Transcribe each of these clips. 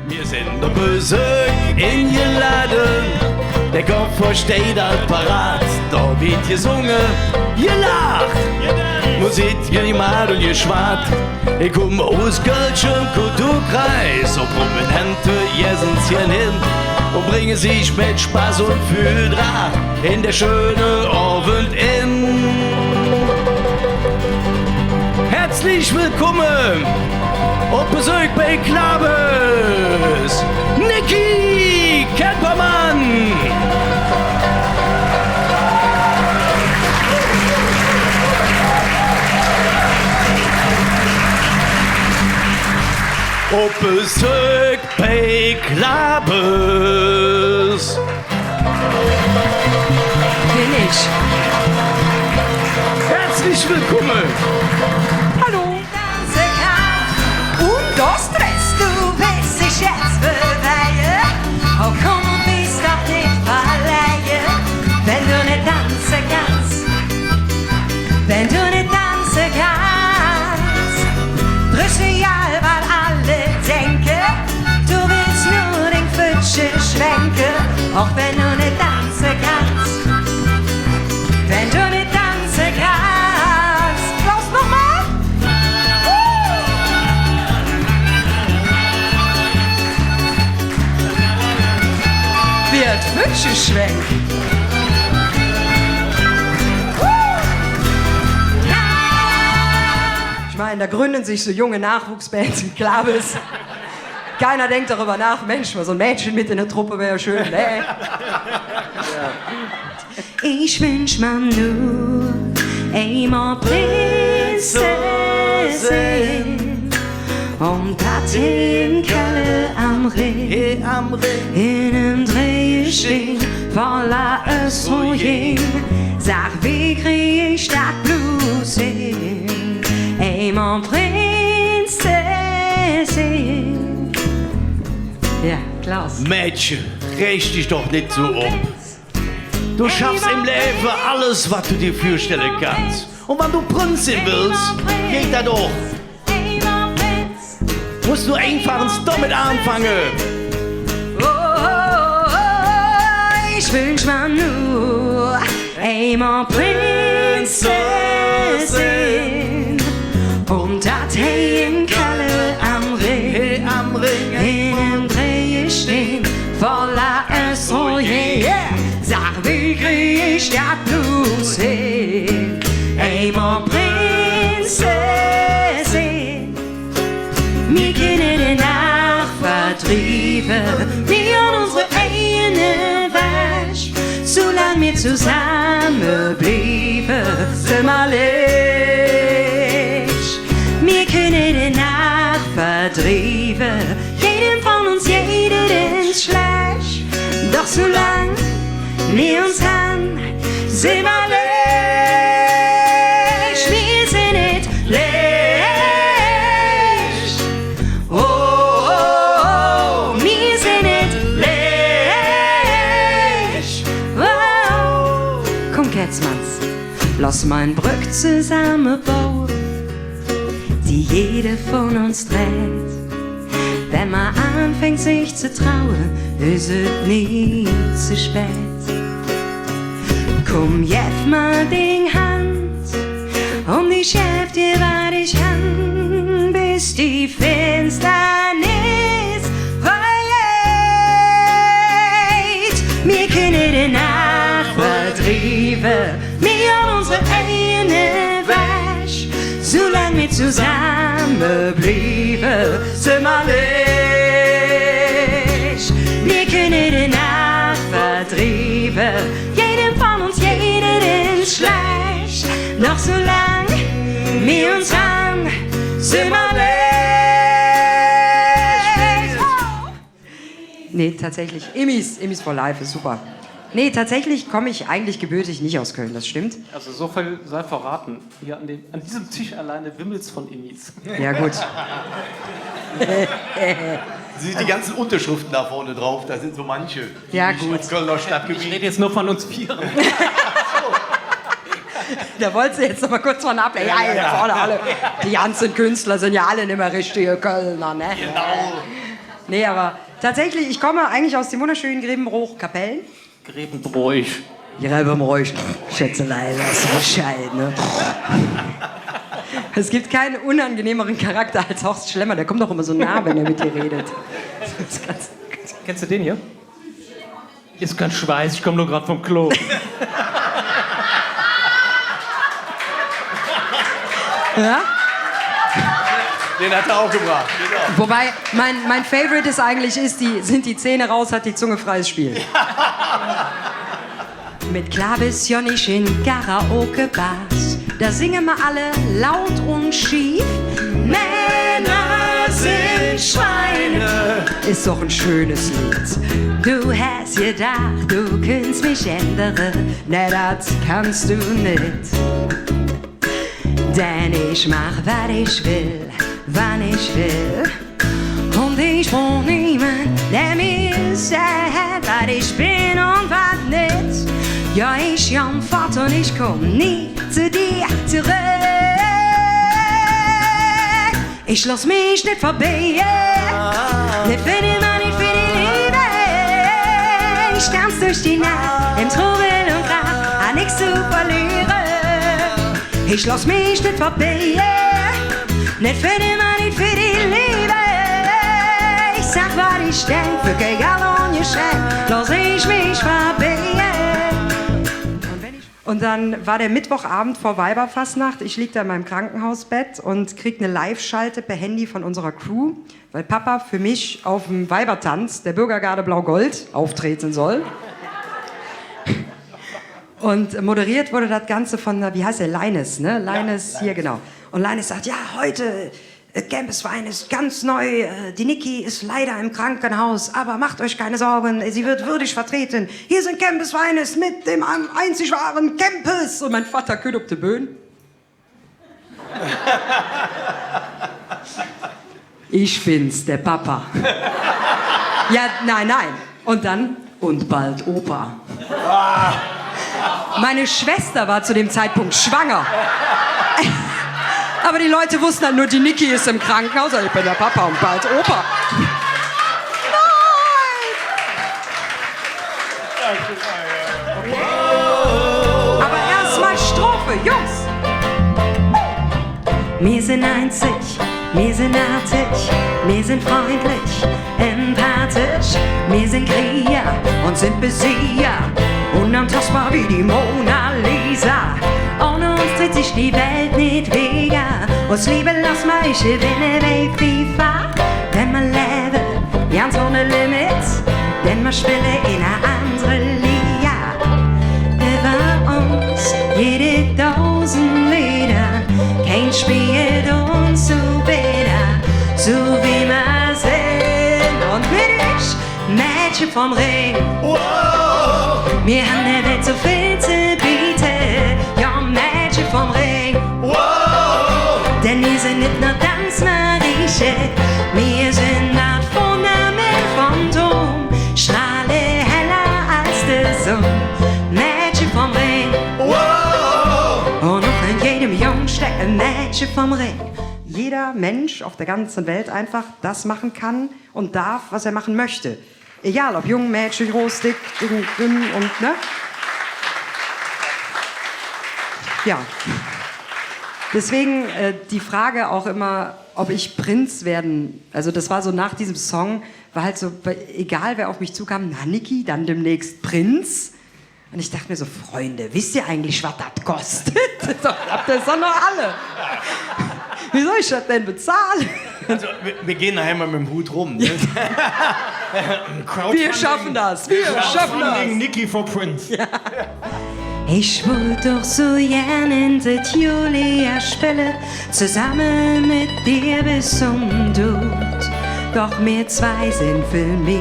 Wir sind auf Besuch in Geladen, der Kopf steht parat, da wird gesungen, gelacht, Musik gemacht und geschwart. Ich komme aus Kölschen Kulturkreis, so Prominente jessen's hier hin und bringen sich mit Spaß und viel Draht in der schönen Abend in. Herzlich willkommen auf Besuch bei Klabes, Niki Kempermann. Auf Besuch bei Klabes. Bin ich. Herzlich willkommen. Hallo. Und das Stress, du willst dich jetzt befreien. Oh komm und bist doch nicht verleihen, wenn du nicht tanzen kannst. Wenn du nicht tanzen kannst, drückst du ja, weil alle denken, du willst nur den Pfütchen schwenken. Auch wenn du nicht tanzen kannst. Wenn du nicht tanzen kannst. Los, nochmal! Wird Pfütchen schwenken. Ich meine, da gründen sich so junge Nachwuchsbands wie Klabes. Keiner denkt darüber nach, Mensch, mal so ein Mädchen mit in der Truppe wäre schön, ne? Ich wünsch mir nur einmal Prinzessin und Patin Kalle am Ring, in einem Drehstehen voller Östrogen. Sag, wie krieg ich das Blues hin? Einmal Prinzessin. Ja, Klaus. Mädchen, riech dich doch nicht so um. Du schaffst im Leben alles, was du dir vorstellen kannst. Und wenn du Prinzessin willst, geht das doch. Musst du einfach damit anfangen. Oh, oh, oh, ich wünsch mir nur einmal Prinzessin und das in Kalle am Ring, in einem Drehstehen voller Östrogen. Sag, wie krieg ich das Blues hin? Einmal Prinzessin. Wir kennen den Nachvertrieben, wir haben unsere eigene Wasch. Solange wir zusammen blieben, sind wir leicht. Wir kennen den Nachvertrieben, jedem von uns, jeden schlecht. Doch solange wir uns haben, sind wir leicht. Wir sind nicht leicht. Oh, oh, oh, wir sind nicht leicht. Oh. Komm, Kätzmanns, lass mal ein Brück zusammenbauen, die jede von uns trägt. Wenn man anfängt, sich zu trauen, ist es nie zu spät. Komm, jetzt mal den Hand, um die Chef dir war ich an, bis die Finsternis vergeht. Wir kennen den Nachvertrieben, wir haben unsere eigene Wasch. Solange wir zusammen blieben, sind wir leicht. Wir kennen den Nachvertrieben, jedem von uns, jeden schlecht. Doch solange wir uns haben, sind wir leicht. Oh. Nee, tatsächlich, Immis for Life ist super. Nee, tatsächlich komme ich eigentlich gebürtig nicht aus Köln, das stimmt. Also so viel sei verraten. Hier an diesem Tisch alleine wimmelt's von Immis. Ja, gut. Die ganzen Unterschriften da vorne drauf, da sind so manche. Ja, gut. Kölner Stadtgebiet. Ich rede jetzt nur von uns Vieren. Da wolltest du jetzt noch mal kurz von ablenken. Ja, hier vorne alle. Die ganzen Künstler sind ja alle nicht mehr richtige Kölner, ne? Genau. Nee, aber tatsächlich, ich komme eigentlich aus dem wunderschönen Grevenbroich-Kapellen. Grevenbroich. Grevenbroich, Schätzelein, das ist Bescheid, ne? Es gibt keinen unangenehmeren Charakter als Horst Schlemmer. Der kommt doch immer so nah, wenn er mit dir redet. Kennst du den hier? Ist kein Schweiß, ich komme nur gerade vom Klo. Ja? Den hat er auch gebracht. Genau. Wobei, mein Favorite ist eigentlich, sind die Zähne raus, hat die Zunge freies Spiel. Mit Klavision ich in Karaoke-Bars, da singen wir alle laut und schief. Männer sind Schweine, ist doch ein schönes Lied. Du hast gedacht, du könntest mich ändern, ne, das kannst du nicht. Denn ich mach, was ich will, wann ich will. Und ich brauch niemand, der mir sagt, was ich bin und was nicht. Ja, ich jam fort und ich komm nie zu dir zurück. Ich lass mich nicht verbiegen, nicht für die Mann, nicht für die Liebe. Ich tanz durch die Nacht, im Trubel und Krach, an nichts zu verlieren. Ich lass mich nicht verbiegen, nicht für die Mann, nicht für die Liebe. Ich sag, was ich denk, für kein Geld und Geschenk, lass ich mich verbiegen. Und dann war der Mittwochabend vor Weiberfastnacht. Ich lieg da in meinem Krankenhausbett und krieg eine Live-Schalte per Handy von unserer Crew, weil Papa für mich auf dem Weibertanz der Bürgergarde Blau-Gold auftreten soll. Und moderiert wurde das Ganze von, wie heißt der, Leines, ne? Leines, ja. Hier, genau. Und Leines sagt, ja, heute, Campus Wein ist ganz neu, die Niki ist leider im Krankenhaus, aber macht euch keine Sorgen, sie wird würdig vertreten. Hier sind Campus Weines mit dem einzig wahren Campus. Und mein Vater kühlt auf die Böen. Ich bin's, der Papa. Ja, nein. Und dann, und bald Opa. Meine Schwester war zu dem Zeitpunkt schwanger. Aber die Leute wussten halt nur, die Niki ist im Krankenhaus. Ich bin der Papa und bald Opa. Nein! Aber erstmal Strophe, Jungs. Wir sind einzig, wir sind artig, wir sind freundlich, empathisch. Wir sind Krieger und sind Besieger, unantastbar wie die Mona Lisa. Ohne uns dreht sich die Welt nicht weniger. Uns Liebe lass mal ich gewinne bei FIFA. Denn man lebe ganz ohne Limits, denn man spiele in einer anderen Liga. Über uns jede 1000 Meter, kein spielt uns so bitter, so wie wir sind. Und mit ich, Mädchen vom Ring, wow. Wir haben der Welt so viel zu bieten, ja, Mädchen vom Ring, wow. Denn wir sind nicht nur Tanzmarieche, wir sind das Fundament vom Turm, strahle heller als der Sonne, Mädchen vom Ring, wow. Und noch in jedem Jungen steckt ein Mädchen vom Ring. Jeder Mensch auf der ganzen Welt einfach das machen kann und darf, was er machen möchte. Egal, ob jung, Mädchen, groß, dick, dünn und, ne? Ja. Deswegen die Frage auch immer, ob ich Prinz werden, also das war so nach diesem Song, war halt so, egal wer auf mich zukam, na Niki, dann demnächst Prinz. Und ich dachte mir so, Freunde, wisst ihr eigentlich, was das kostet? Habt ihr das doch noch alle? Wie soll ich das denn bezahlen? Also, wir gehen nachher mal mit dem Hut rum. Ne? Wir schaffen das, wir schaffen das. Niki for Prince. Ja. Ich wollte doch so gern in der Julia spielen, zusammen mit dir bis zum Tod. Doch wir zwei sind für mich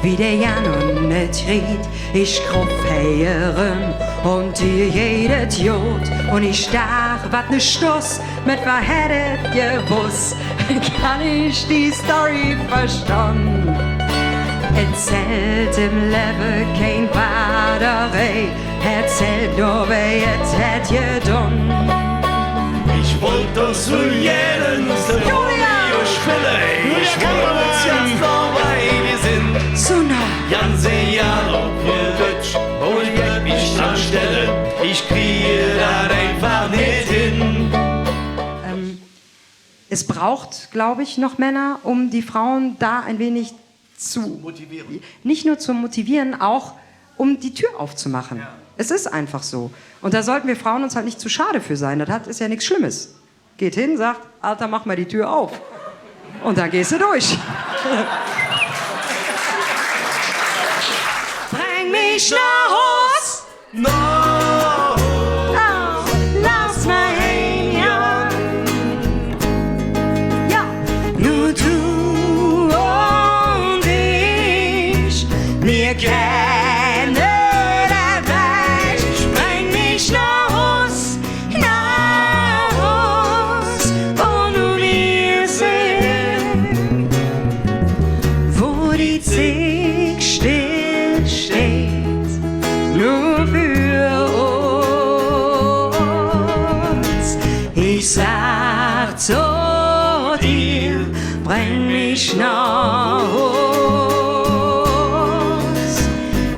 wie der Jan und der Tried. Ich grob heieren und dir jedes Jod. Und ich dachte, wat ne Stoß mit was hättet gewusst. Kann ich die Story verstanden? Erzählt im Leben kein Batterie, erzählt nur, wer jetzt hätt getan. Ich wollte doch so jeden Julia spielen, ich wollte jetzt vorbei. braucht, glaube ich, noch Männer, um die Frauen da ein wenig zu motivieren. Nicht nur zu motivieren, auch um die Tür aufzumachen. Ja. Es ist einfach so. Und da sollten wir Frauen uns halt nicht zu schade für sein. Das ist ja nichts Schlimmes. Geht hin, sagt, Alter, mach mal die Tür auf. Und dann gehst du durch. Bring mich nach Haus. No. Oh, lass mal hängen, ja. Ja, nur du und ich, wir kennen der Weg. Bring mich nach Haus, wo nur wir sind, wo die Zeit still steht, nur für uns. Ich sag zu dir, bring mich nach Haus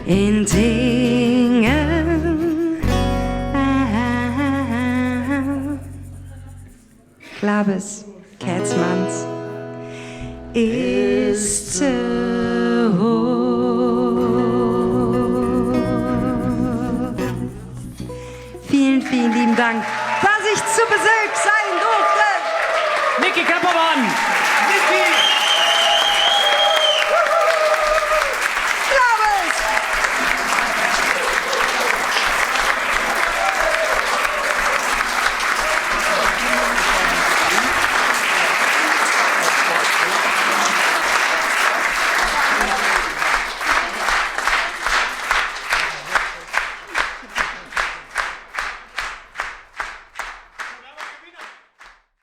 in Dingen. Klabes, Kätzmanns ist